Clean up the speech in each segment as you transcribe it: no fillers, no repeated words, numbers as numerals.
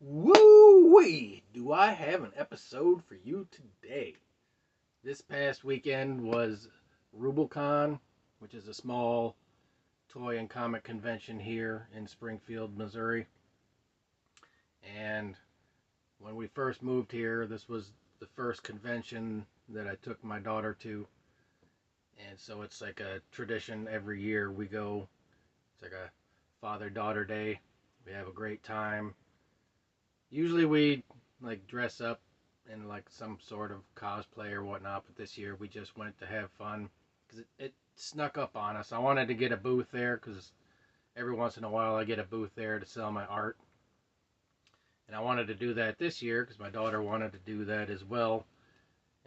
Woo-wee! Do I have an episode for you today? This past weekend was Rublecon, which is a small toy and comic convention here in Springfield, Missouri. And when we first moved here, this was the first convention that I took my daughter to. And so it's like a tradition every year we go. It's like a father-daughter day. We have a great time. Usually we like dress up in like some sort of cosplay or whatnot, but this year we just went to have fun because it snuck up on us. I wanted to get a booth there because every once in a while I get a booth there to sell my art, and I wanted to do that this year because my daughter wanted to do that as well,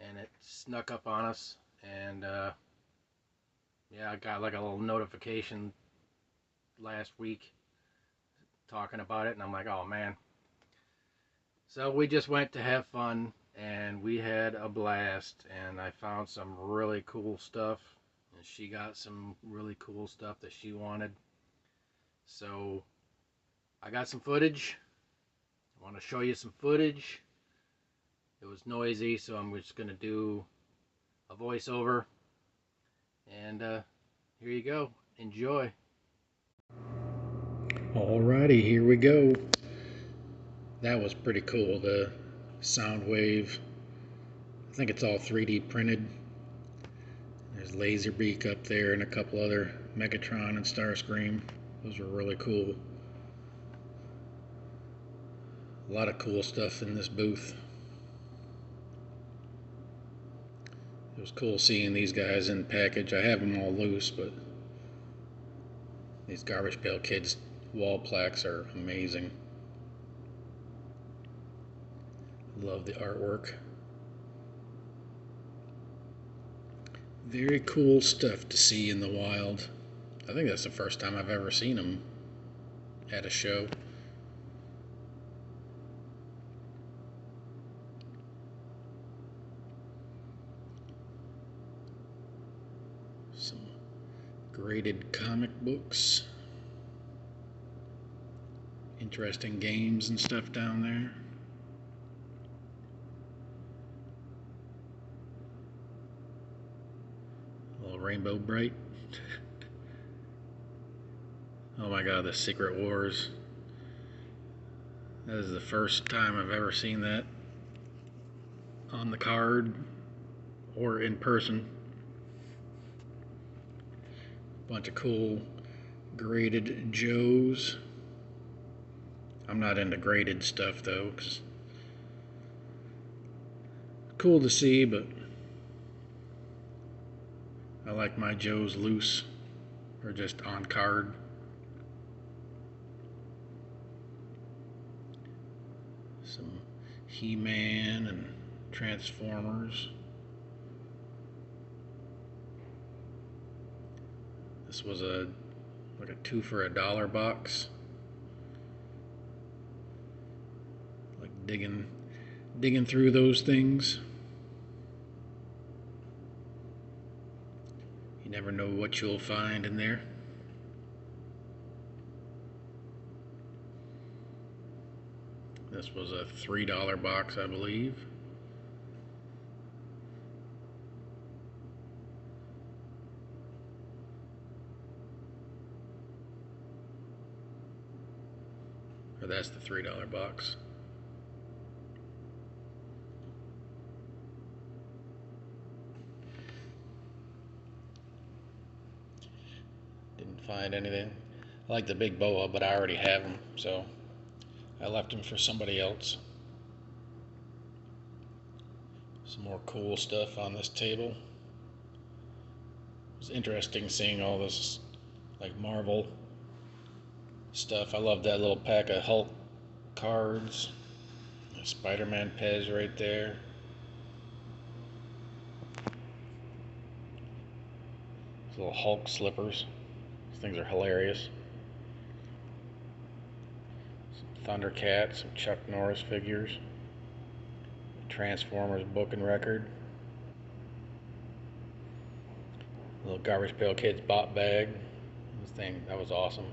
and it snuck up on us. And yeah, I got like a little notification last week talking about it, and I'm like, oh man. So we just went to have fun, and we had a blast, and I found some really cool stuff, and she got some really cool stuff that she wanted. So I got some footage. I want to show you some footage. It was noisy, so I'm just going to do a voiceover, and here you go. Enjoy. Alrighty, here we go. That was pretty cool, the sound wave. I think it's all 3D printed. There's Laserbeak up there and a couple other Megatron and Starscream. Those were really cool. A lot of cool stuff in this booth. It was cool seeing these guys in package. I have them all loose, but these Garbage Pail Kids wall plaques are amazing. Love the artwork. Very cool stuff to see in the wild. I think that's the first time I've ever seen them at a show. Some graded comic books. Interesting games and stuff down there. A little Rainbow Bright. Oh my god, the Secret Wars. That is the first time I've ever seen that on the card or in person. Bunch of cool graded Joes. I'm not into graded stuff though, 'cause cool to see, but I like my Joes loose or just on card. Some He-Man and Transformers. This was like a 2 for $1 box. Like digging through those things. You never know what you'll find in there. This was a $3 box, I believe. Or that's the $3 box. Didn't find anything. I like the big boa, but I already have him, so I left him for somebody else. Some more cool stuff on this table. It was interesting seeing all this like Marvel stuff. I love that little pack of Hulk cards. Spider-Man Pez right there. These little Hulk slippers. These things are hilarious. Some Thundercats, some Chuck Norris figures. Transformers book and record. Little Garbage Pail Kids bot bag. This thing, that was awesome.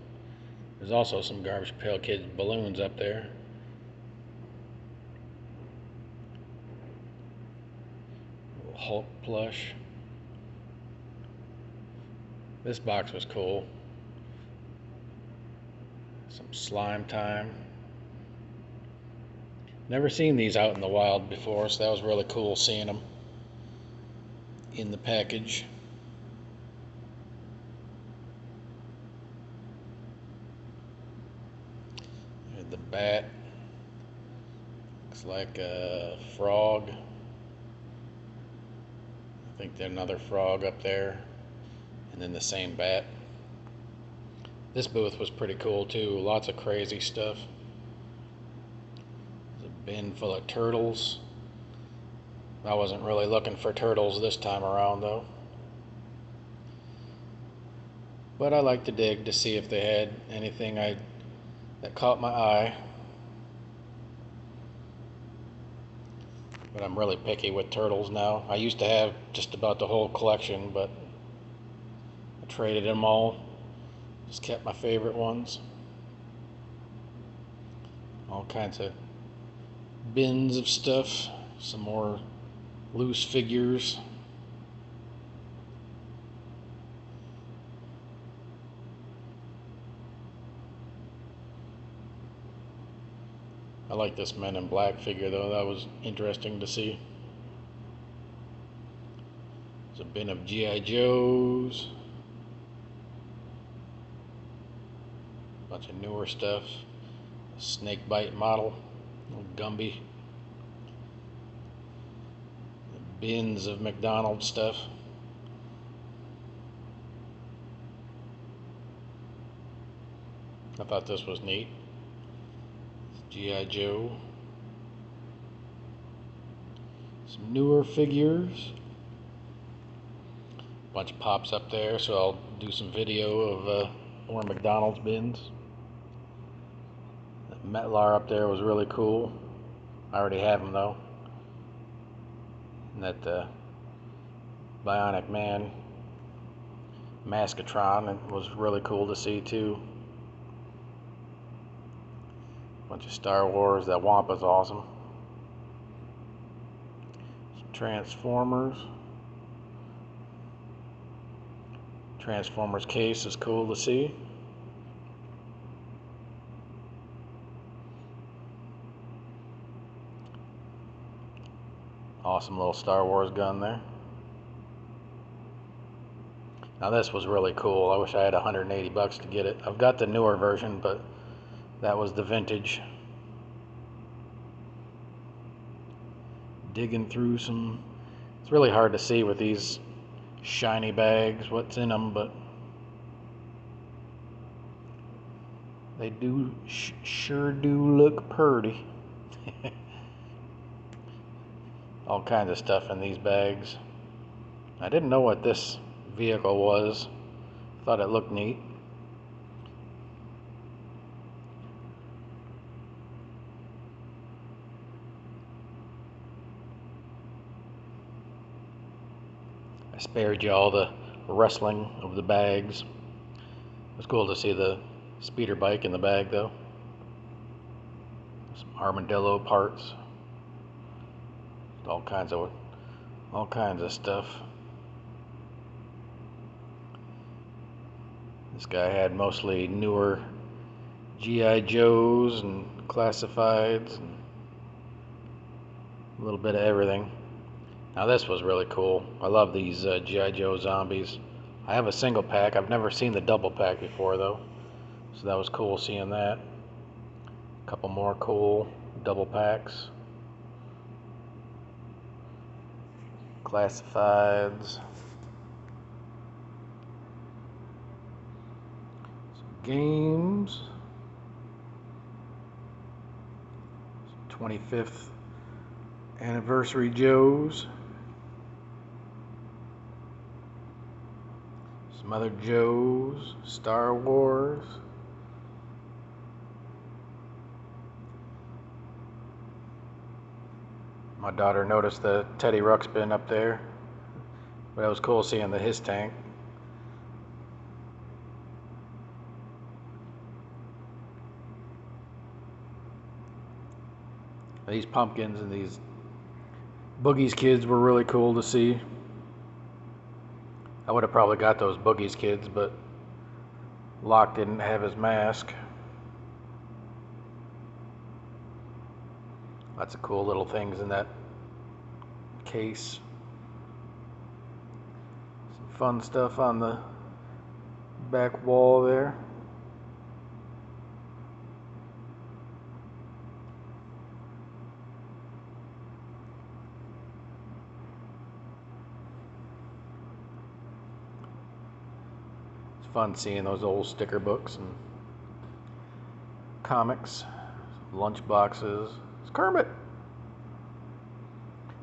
There's also some Garbage Pail Kids balloons up there. Hulk plush. This box was cool. Some slime time. Never seen these out in the wild before, so that was really cool seeing them in the package. Here's the bat. Looks like a frog. I think there's another frog up there. And then the same bat. This booth was pretty cool too. Lots of crazy stuff. There's a bin full of turtles. I wasn't really looking for turtles this time around though. But I like to dig to see if they had anything that caught my eye. But I'm really picky with turtles now. I used to have just about the whole collection, but I traded them all. Just kept my favorite ones. All kinds of bins of stuff. Some more loose figures. I like this Men in Black figure though. That was interesting to see. There's a bin of G.I. Joes. Bunch of newer stuff. A snake bite model. Little Gumby. Bins of McDonald's stuff. I thought this was neat. G.I. Joe. Some newer figures. Bunch of pops up there, so I'll do some video of more McDonald's bins. That Metlar up there was really cool. I already have him though. And that Bionic Man Maskatron, it was really cool to see too. Bunch of Star Wars. That Wampa's awesome. Some Transformers. Transformers case is cool to see. Awesome little Star Wars gun there. Now this was really cool. I wish I had 180 bucks to get it. I've got the newer version, but that was the vintage. Digging through some. It's really hard to see with these shiny bags what's in them, but they do sure do look pretty. All kinds of stuff in these bags. I didn't know what this vehicle was. Thought it looked neat. I spared you all the rustling of the bags. It was cool to see the speeder bike in the bag though. Some armadillo parts. All kinds of stuff. This guy had mostly newer G.I. Joes and classifieds and a little bit of everything. Now this was really cool. I love these G.I. Joe zombies. I have a single pack. I've never seen the double pack before though, so that was cool seeing that. A couple more cool double packs. Classifieds. Some games. 25th anniversary Joes. Some other Joes. Star Wars. My daughter noticed the Teddy Ruxpin up there, but it was cool seeing his tank. These pumpkins and these Boogie's kids were really cool to see. I would have probably got those Boogie's kids, but Locke didn't have his mask. Lots of cool little things in that case. Some fun stuff on the back wall there. It's fun seeing those old sticker books and comics, lunch boxes. It's Kermit.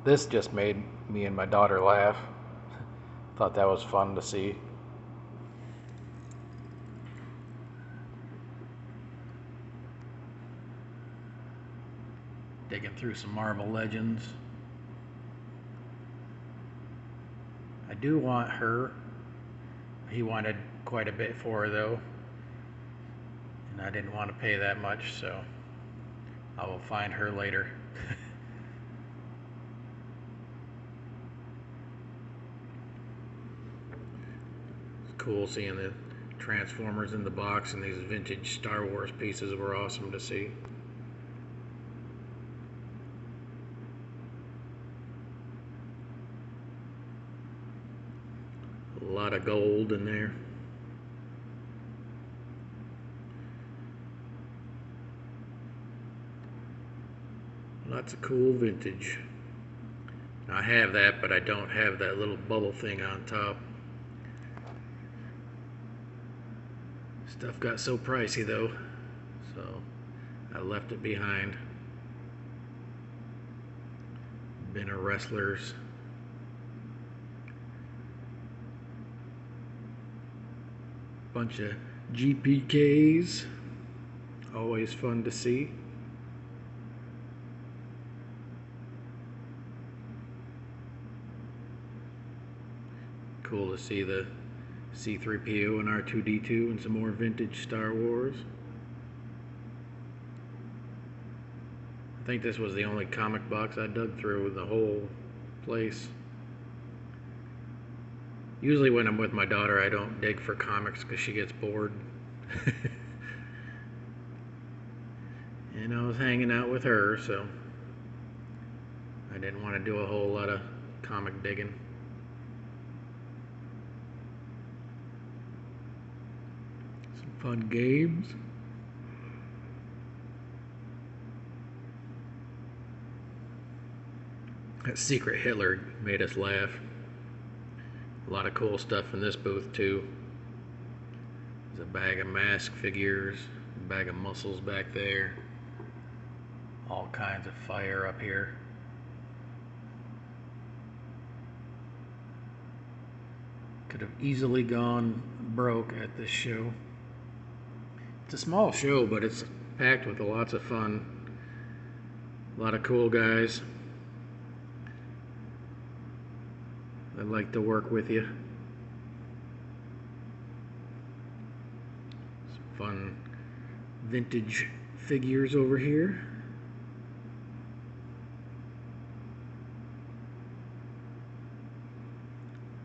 This just made me and my daughter laugh. Thought that was fun to see. Digging through some Marvel Legends. I do want her. He wanted quite a bit for her though, and I didn't want to pay that much, so I will find her later. It's cool seeing the Transformers in the box, and these vintage Star Wars pieces were awesome to see. A lot of gold in there. Lots of cool vintage. I have that, but I don't have that little bubble thing on top. Stuff got so pricey though, so I left it behind. Bin of wrestlers. Bunch of GPKs. Always fun to see. Cool to see the C-3PO and R2-D2 and some more vintage Star Wars. I think this was the only comic box I dug through the whole place. Usually when I'm with my daughter, I don't dig for comics because she gets bored. And I was hanging out with her, so I didn't want to do a whole lot of comic digging. Some fun games. That Secret Hitler made us laugh. A lot of cool stuff in this booth too. There's a bag of mask figures, a bag of muscles back there. All kinds of fire up here. Could have easily gone broke at this show. It's a small show, but it's packed with lots of fun. A lot of cool guys. I'd like to work with you. Some fun vintage figures over here.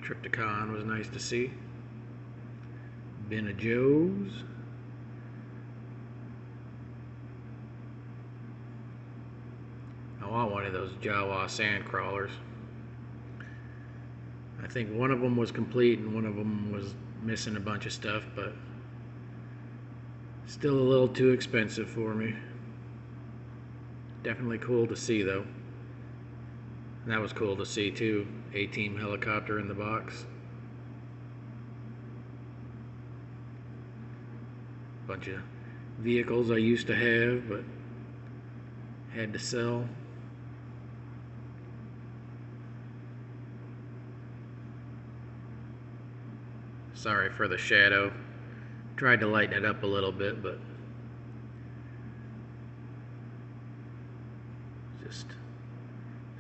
Triptychon was nice to see. Bin of Joes. I want one of those Jawa sand crawlers. I think one of them was complete and one of them was missing a bunch of stuff, but still a little too expensive for me. Definitely cool to see though. And that was cool to see too. A-Team helicopter in the box. Bunch of vehicles I used to have but had to sell. Sorry for the shadow. Tried to lighten it up a little bit, but just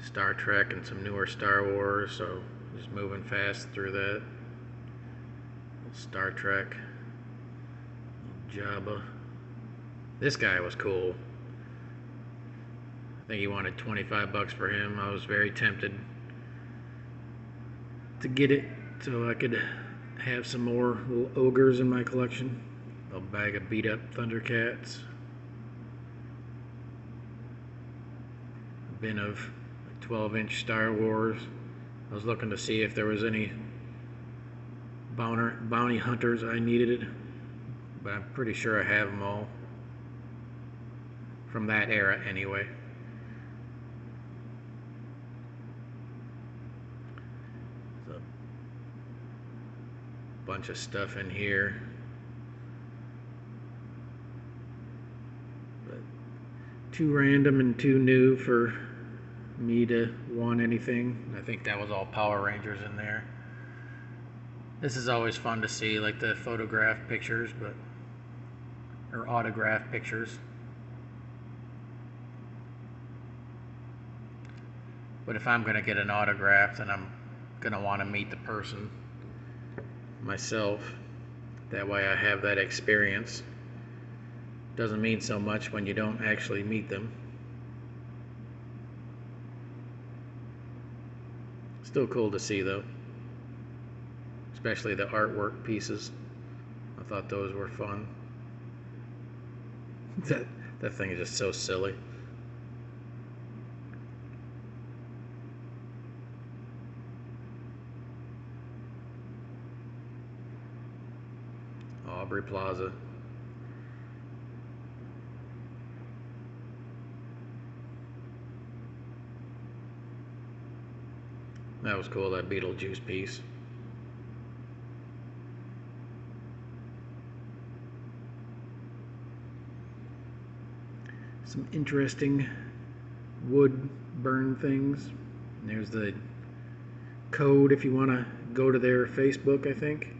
Star Trek and some newer Star Wars, so just moving fast through that. Star Trek. Jabba. This guy was cool. I think he wanted 25 bucks for him. I was very tempted to get it so I could have some more little ogres in my collection. A bag of beat up Thundercats. A bin of 12-inch Star Wars. I was looking to see if there was any bounty hunters I needed, but I'm pretty sure I have them all. From that era anyway. There's a bunch of stuff in here. But too random and too new for me to want anything. I think that was all Power Rangers in there. This is always fun to see, like the photograph pictures, or autograph pictures. But if I'm gonna get an autograph, then I'm gonna want to meet the person myself. That way I have that experience. Doesn't mean so much when you don't actually meet them. Still cool to see though. Especially the artwork pieces. I thought those were fun. That thing is just so silly. Aubrey Plaza. That was cool, that Beetlejuice piece. Some interesting wood burn things. And there's the code if you want to go to their Facebook, I think.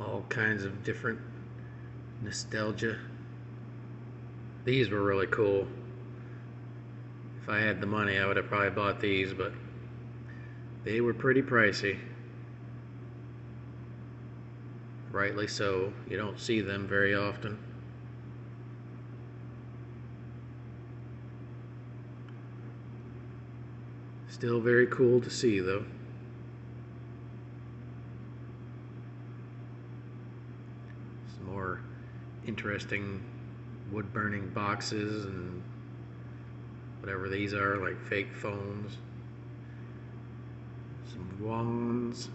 All kinds of different nostalgia. These were really cool. If I had the money, I would have probably bought these, but they were pretty pricey. Rightly so. You don't see them very often. Still very cool to see, though. Some more interesting wood-burning boxes and whatever these are, like fake phones. Some wands.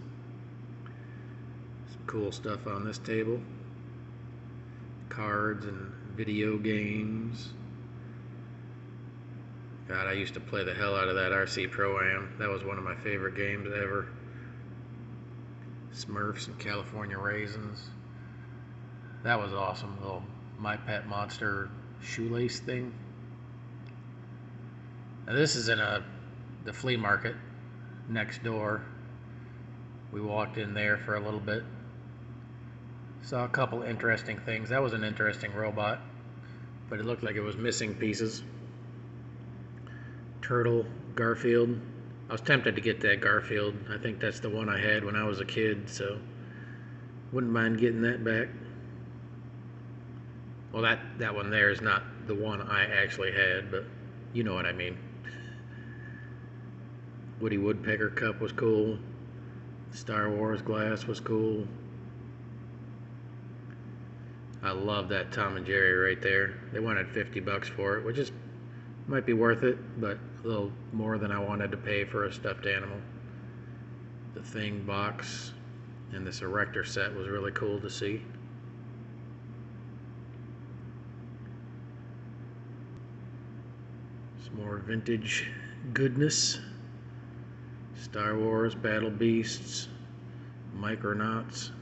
Some cool stuff on this table. Cards and video games. God, I used to play the hell out of that RC Pro-Am. That was one of my favorite games ever. Smurfs and California Raisins. That was awesome. Little My Pet Monster shoelace thing. Now this is in the flea market next door. We walked in there for a little bit. Saw a couple interesting things. That was an interesting robot, but it looked like it was missing pieces. Turtle, Garfield. I was tempted to get that Garfield. I think that's the one I had when I was a kid, so wouldn't mind getting that back. Well, that one there is not the one I actually had, but you know what I mean. Woody Woodpecker cup was cool. Star Wars glass was cool. I love that Tom and Jerry right there. They wanted 50 bucks for it, which is might be worth it, but a little more than I wanted to pay for a stuffed animal. The Thing box and this Erector set was really cool to see. Some more vintage goodness. Star Wars, Battle Beasts, Micronauts,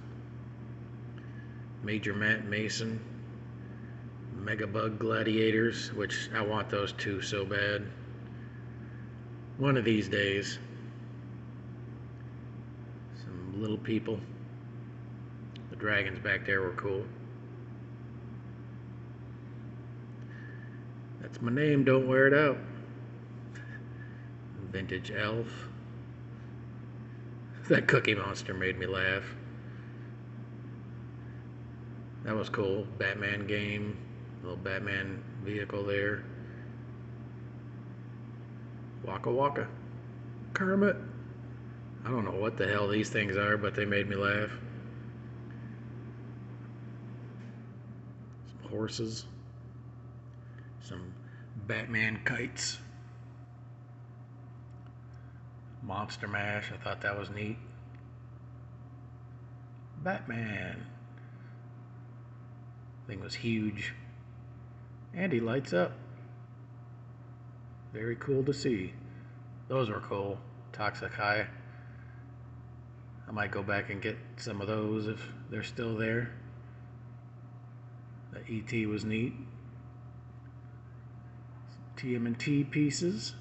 Major Matt Mason, Megabug Gladiators, which I want those two so bad. One of these days. Some little people. The dragons back there were cool. That's my name, don't wear it out. Vintage Elf. That Cookie Monster made me laugh. That was cool. Batman game, little Batman vehicle there. Waka Waka. Kermit. I don't know what the hell these things are, but they made me laugh. Some horses. Some Batman kites. Monster Mash. I thought that was neat. Batman. Thing was huge. And he lights up. Very cool to see. Those were cool. Toxic High. I might go back and get some of those if they're still there. The ET was neat. Some TMNT pieces.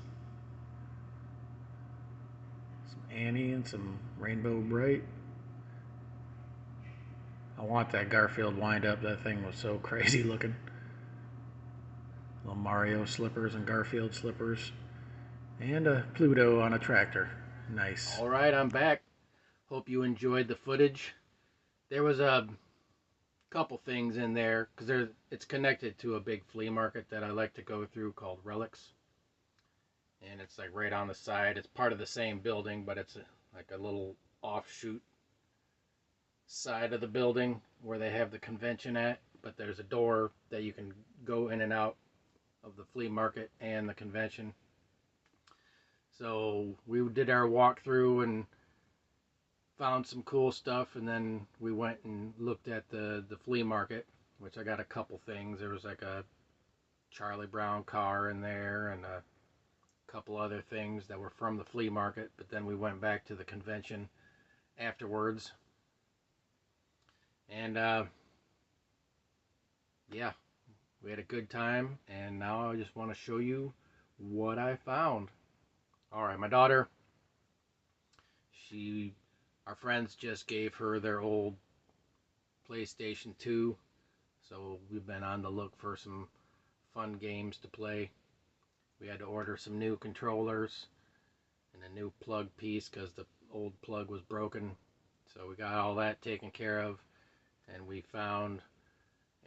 Some Annie and some Rainbow Bright. I want that Garfield wind up. That thing was so crazy looking. Little Mario slippers and Garfield slippers. And a Pluto on a tractor. Nice. Alright, I'm back. Hope you enjoyed the footage. There was a couple things in there because it's connected to a big flea market that I like to go through called Relics. And it's like right on the side. It's part of the same building, but it's like a little offshoot side of the building where they have the convention at. But there's a door that you can go in and out of the flea market and the convention. So we did our walkthrough and found some cool stuff, and then we went and looked at the flea market, which I got a couple things. There was like a Charlie Brown car in there and a couple other things that were from the flea market, but then we went back to the convention afterwards. And yeah, we had a good time, and now I just want to show you what I found. Alright, my daughter, our friends just gave her their old PlayStation 2, so we've been on the look for some fun games to play. We had to order some new controllers and a new plug piece because the old plug was broken. So we got all that taken care of, and we found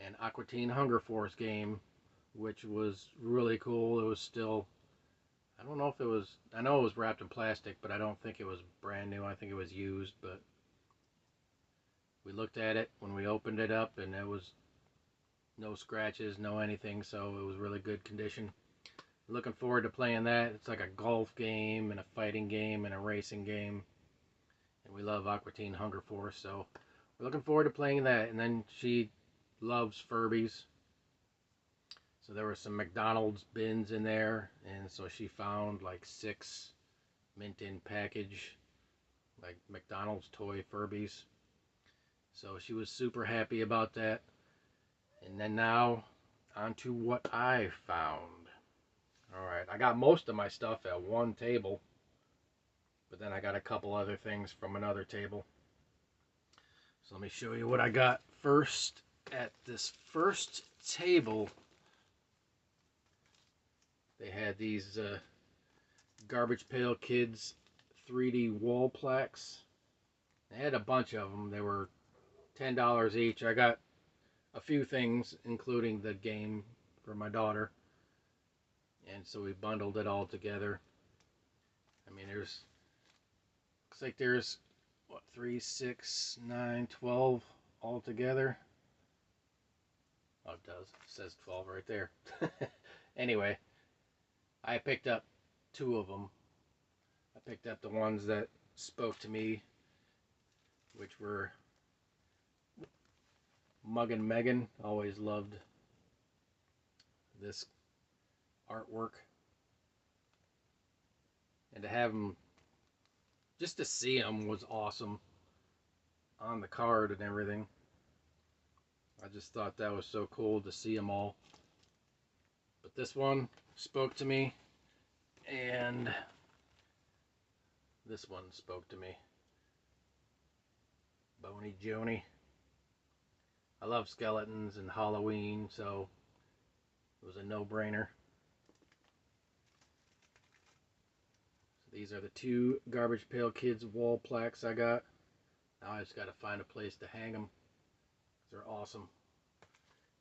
an Aqua Teen Hunger Force game, which was really cool. It was still, I don't know if it was, I know it was wrapped in plastic, but I don't think it was brand new. I think it was used, but we looked at it when we opened it up, and it was no scratches, no anything, so it was really good condition. Looking forward to playing that. It's like a golf game and a fighting game and a racing game, and we love Aqua Teen Hunger Force, so we're looking forward to playing that. And then she loves Furbies, so there were some McDonald's bins in there, and so she found like 6 mint in package like McDonald's toy Furbies, so she was super happy about that. And then now on to what I found. Alright, I got most of my stuff at one table, but then I got a couple other things from another table. So let me show you what I got first. At this first table, they had these Garbage Pail Kids 3D wall plaques. They had a bunch of them. They were $10 each. I got a few things, including the game for my daughter, and so we bundled it all together. I mean, looks like there's what, 3, 6, 9, 12 all together. Oh, it does. It says 12 right there. Anyway, I picked up 2 of them. I picked up the ones that spoke to me, which were Mug and Megan. Always loved this artwork. And to have them, just to see them was awesome on the card and everything. I just thought that was so cool to see them all. But this one spoke to me, and this one spoke to me. Boney Joni. I love skeletons and Halloween, so it was a no-brainer. So these are the 2 Garbage Pail Kids wall plaques I got. Now I just got to find a place to hang them. They're awesome.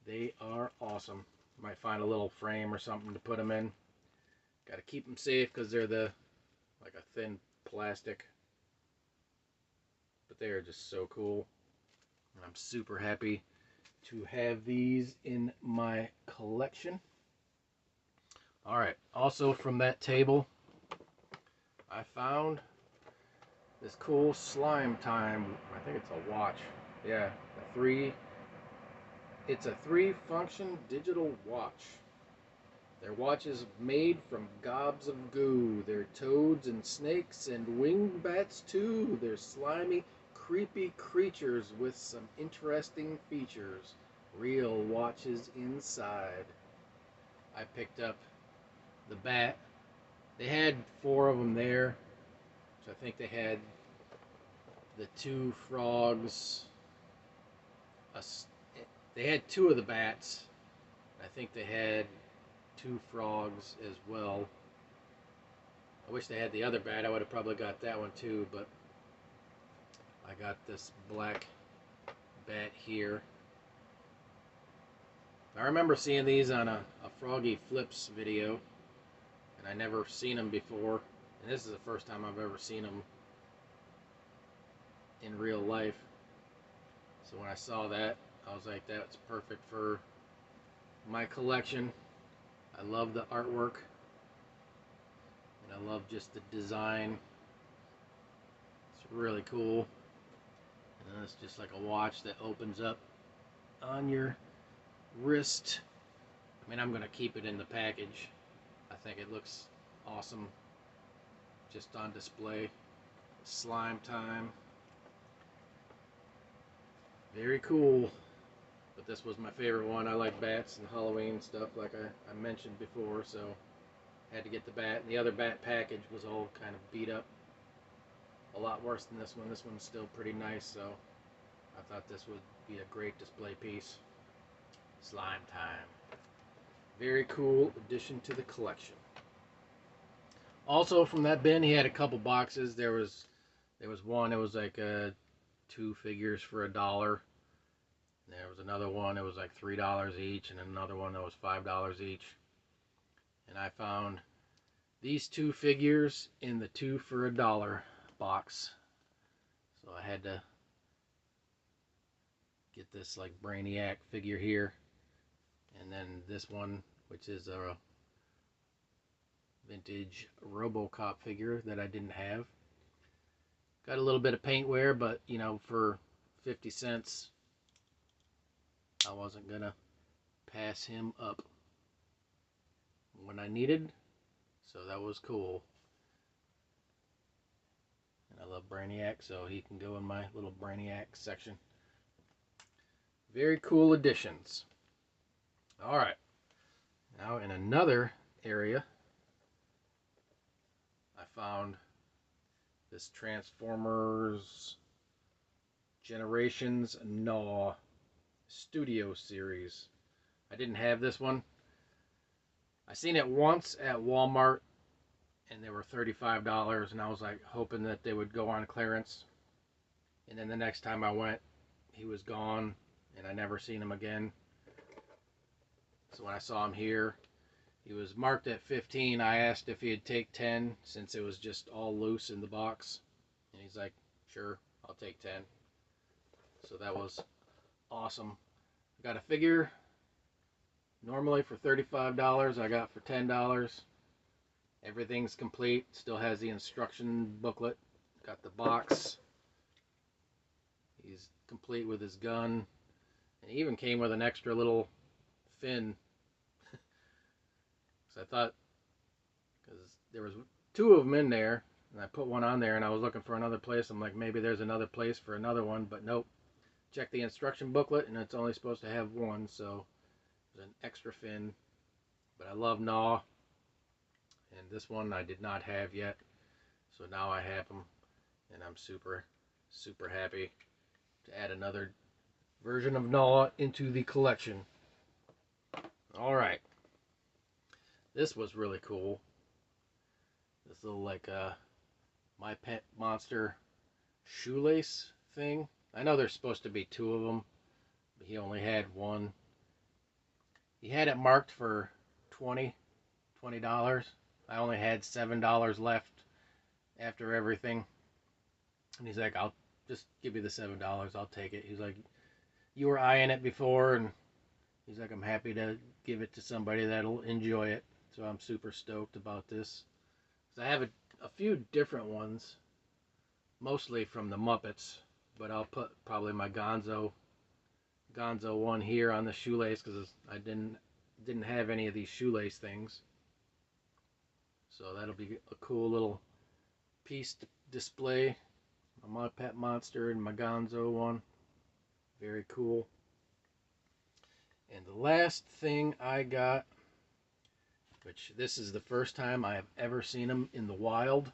They are awesome. Might find a little frame or something to put them in. Got to keep them safe because they're like a thin plastic. But they are just so cool. And I'm super happy to have these in my collection. Alright, also from that table, I found this cool Slime Time. I think it's a watch. Yeah, it's a 3-function digital watch. Their watch is made from gobs of goo. They're toads and snakes and winged bats too. They're slimy, creepy creatures with some interesting features. Real watches inside. I picked up the bat. They had 4 of them there. So I think they had the 2 frogs. They had 2 of the bats. I think they had 2 frogs as well. I wish they had the other bat. I would have probably got that one too, but I got this black bat here. I remember seeing these on a Froggy Flips video, and I never seen them before. And this is the first time I've ever seen them in real life. So when I saw that, I was like, that's perfect for my collection. I love the artwork, and I love just the design. It's really cool. And it's just like a watch that opens up on your wrist. I mean, I'm going to keep it in the package. I think it looks awesome just on display. Slime Time. Very cool. But this was my favorite one. I like bats and Halloween stuff like I mentioned before, so had to get the bat. And the other bat package was all kind of beat up. A lot worse than this one. This one's still pretty nice, so I thought this would be a great display piece. Slime Time. Very cool addition to the collection. Also from that bin, he had a couple boxes. There was one, it was like 2 figures for $1. There was another one, it was like $3 each, and another one that was $5 each. And I found these 2 figures in the 2 for $1 box. So I had to get this like Brainiac figure here. And then this one, which is a vintage Robocop figure that I didn't have. Got a little bit of paint wear, but you know, for 50 cents, I wasn't gonna pass him up when I needed. So that was cool. And I love Brainiac, so he can go in my little Brainiac section. Very cool additions. Alright, now in another area, I found this Transformers Generations Gnaw Studio Series. I didn't have this one. I seen it once at Walmart, and they were $35, and I was like hoping that they would go on clearance. And then the next time I went, he was gone, and I never seen him again. So when I saw him here, he was marked at 15. I asked if he'd take 10 since it was just all loose in the box. And he's like, sure, I'll take 10. So that was awesome. I got a figure normally for $35. I got for $10. Everything's complete. Still has the instruction booklet. Got the box. He's complete with his gun. And he even came with an extra little fin. So I thought, because there was 2 of them in there, and I put one on there, and I was looking for another place. I'm like, maybe there's another place for another one, but nope. Check the instruction booklet, and it's only supposed to have 1, so there's an extra fin. But I love Gnaw, and this one I did not have yet, so now I have them, and I'm super, super happy to add another version of Gnaw into the collection. Alright. This was really cool. This little like My Pet Monster shoelace thing. I know there's supposed to be two of them, but he only had one. He had it marked for $20. I only had $7 left after everything. And he's like, I'll just give you the $7. I'll take it. He's like, you were eyeing it before, and he's like, I'm happy to give it to somebody that'll enjoy it. So I'm super stoked about this. So I have a few different ones, mostly from the Muppets, but I'll put probably my Gonzo one here on the shoelace because I didn't have any of these shoelace things. So that'll be a cool little piece to display. My Pet Monster and my Gonzo one. Very cool. And the last thing I got, which this is the first time I have ever seen them in the wild.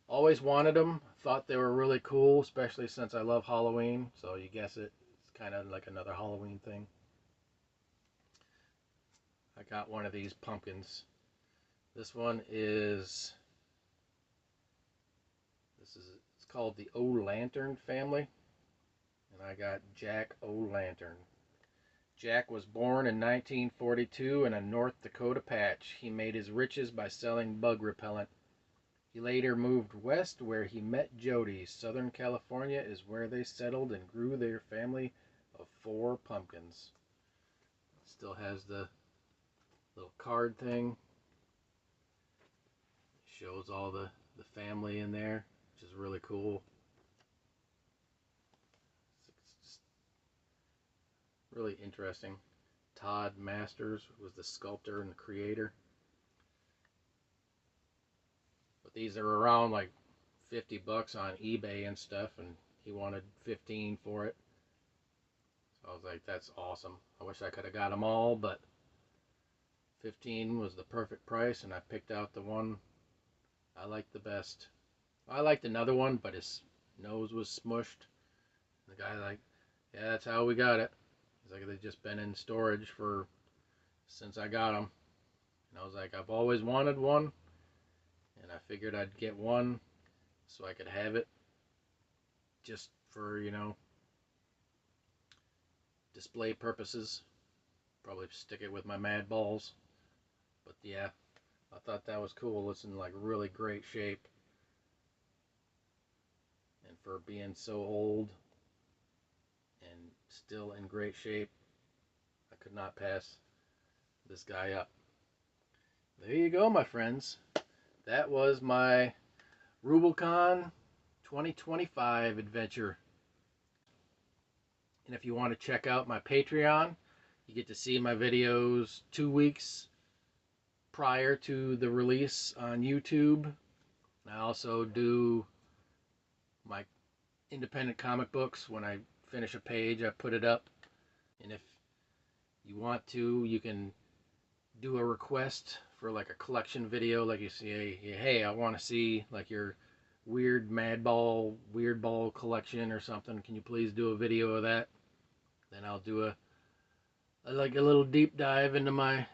Always wanted them. Thought they were really cool, especially since I love Halloween. So you guess it. It's kind of like another Halloween thing. I got one of these pumpkins. This one is... It's called the O-Lantern family. And I got Jack O-Lantern. Jack was born in 1942 in a North Dakota patch. He made his riches by selling bug repellent. He later moved west where he met Jody. Southern California is where they settled and grew their family of 4 pumpkins. Still has the little card thing. Shows all the family in there, which is really cool. Really interesting. Todd Masters was the sculptor and the creator. But these are around like $50 on eBay and stuff, and he wanted 15 for it. So I was like, that's awesome. I wish I could have got them all, but 15 was the perfect price, and I picked out the one I liked the best. I liked another one, but his nose was smushed. The guy like, yeah, that's how we got it. He's like, they've just been in storage since I got them. And I was like, I've always wanted one. And I figured I'd get one so I could have it just for, display purposes. Probably stick it with my Mad Balls. But yeah, I thought that was cool. It's in like really great shape. And for being so old and still in great shape, I could not pass this guy up. There you go, my friends. That was my Rublecon 2025 adventure. And if you want to check out my Patreon, you get to see my videos 2 weeks prior to the release on YouTube. I also do my independent comic books. When I finish a page, I put it up. And if you want to, you can do a request for like a collection video. Like you say, hey, I want to see like your weird weird ball collection or something. Can you please do a video of that? Then I'll do a little deep dive into my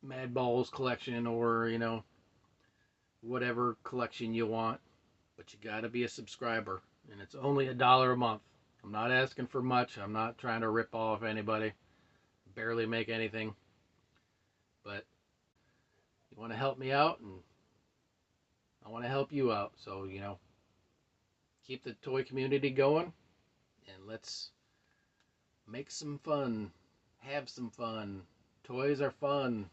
Mad Balls collection, or whatever collection you want. But you gotta be a subscriber, and it's only $1 a month. I'm not asking for much. I'm not trying to rip off anybody. Barely make anything. But you want to help me out, and I want to help you out. So, keep the toy community going, and let's make some fun. Have some fun. Toys are fun.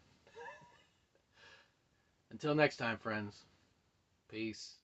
Until next time, friends. Peace.